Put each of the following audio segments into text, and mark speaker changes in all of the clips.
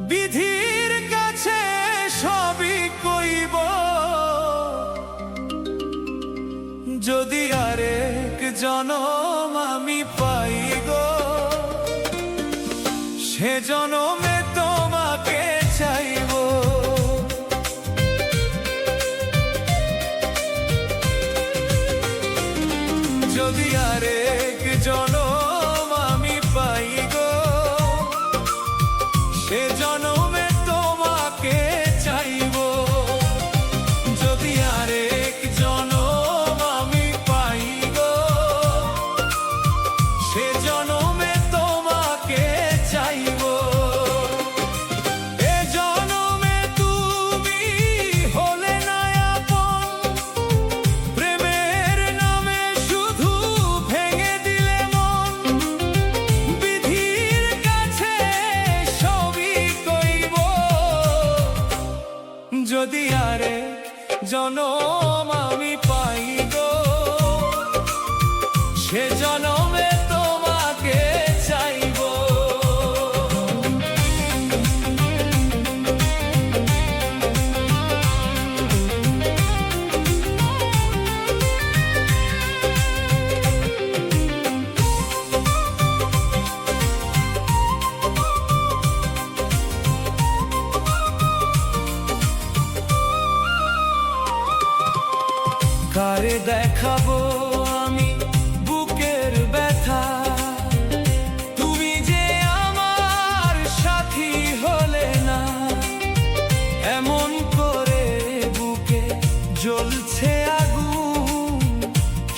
Speaker 1: বিধির কাছে সবই কইব, যদি আরেক জনম আমি পাই গো, সে জনমে তোমাকে চাইব। যদি আরেক জনম আমি পাই গো, সে জনমে তোমাকে চাইব। যদি আরেক জনম আমি পাই গো, সে জনমে তোমাকে চাইব। এ জনমে তুমি হলে না আপন, প্রেমের নামে শুধু ভেঙে দিলে মন। বিধির কাছে সবই কইব, যদি আরেক জনম আমি পাই গো, সে জনমে তোমাকে চাইব। কারে দেখাবো আমি বুকের ব্যথা, তুমি যে আমার সাথী হলে না। এমন করে বুকে জ্বলছে আগুন,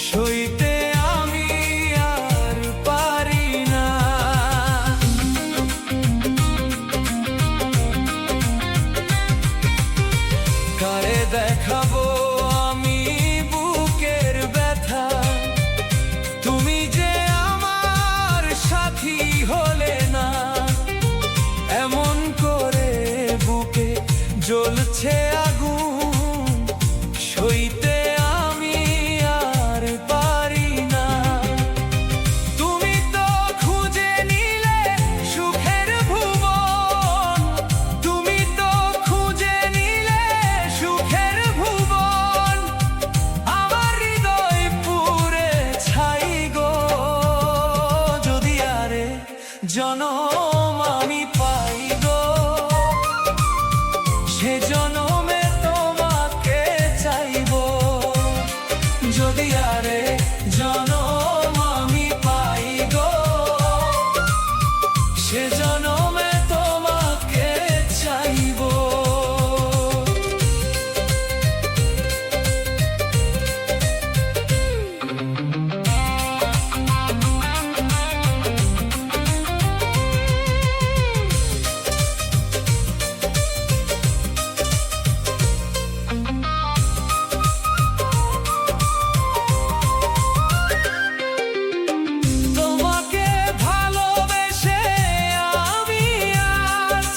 Speaker 1: সইতে আমি আর পারি না। কারে দেখাবো আমি বুকের ব্যথা, তুমি যে আমার সাথী হলে না। এমন করে বুকে জ্বলছে আগুন, সইতে আমি আর পারি না। তুমি তো খুঁজে নিলে সুখের ভুবন, তুমি তো খুঁজে নিলে সুখের ভুবন। আমার হৃদয় পুড়ে ছাই গো, যদি আরেক জনম আমি পাই গো, সে জনমে তোমাকে চাইব। যদি আরেক জনম আমি পাই গো, সে জনমে তোমাকে চাইব। তোমাকে ভালোবেসে আমি আজ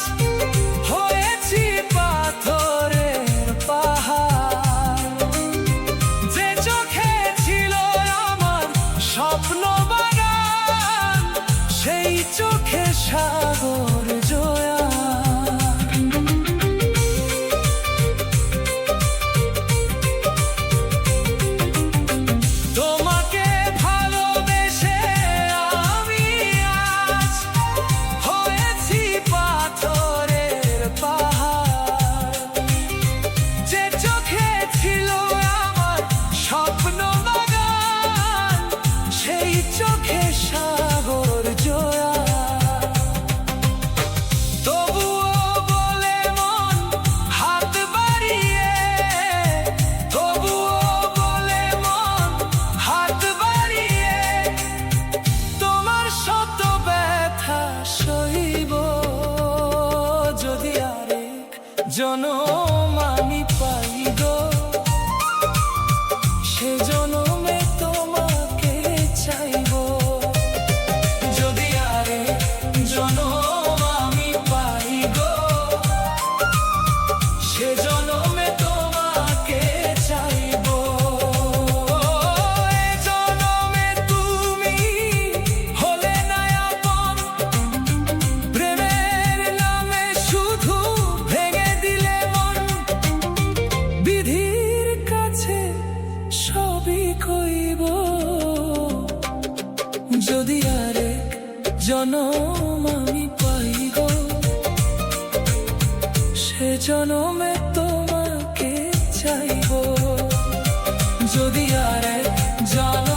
Speaker 1: হয়েছি পাথরের পাহাড়। যে চোখে ছিল আমার স্বপ্ন বাগান, সেই চোখে সাগর জোয়ার। তোমাকে ভালোবেসে আমি আজ হয়েছি পাথরের পাহাড়। যে চোখে ছিল আমার স্বপ্ন বাগান, সেই চোখে সাগর জোয়ার। তবুও বলে মন হাত বাড়িয়ে, তবুও বলে মন হাত বাড়িয়ে, তোমার শত ব্যথা সইব। যদি আরেক জনম আমি পাই গো, সে জনমে তোমাকে চাইব। যদি আরেক জনম আমি পাই গো, সে জনমে তোমাকে চাইব। এ জনমে তুমি হলে না আপন, প্রেমের নামে শুধু জনম আমি পাইব, সে জনমে তোমাকে চাইব। যদি আর এক জনম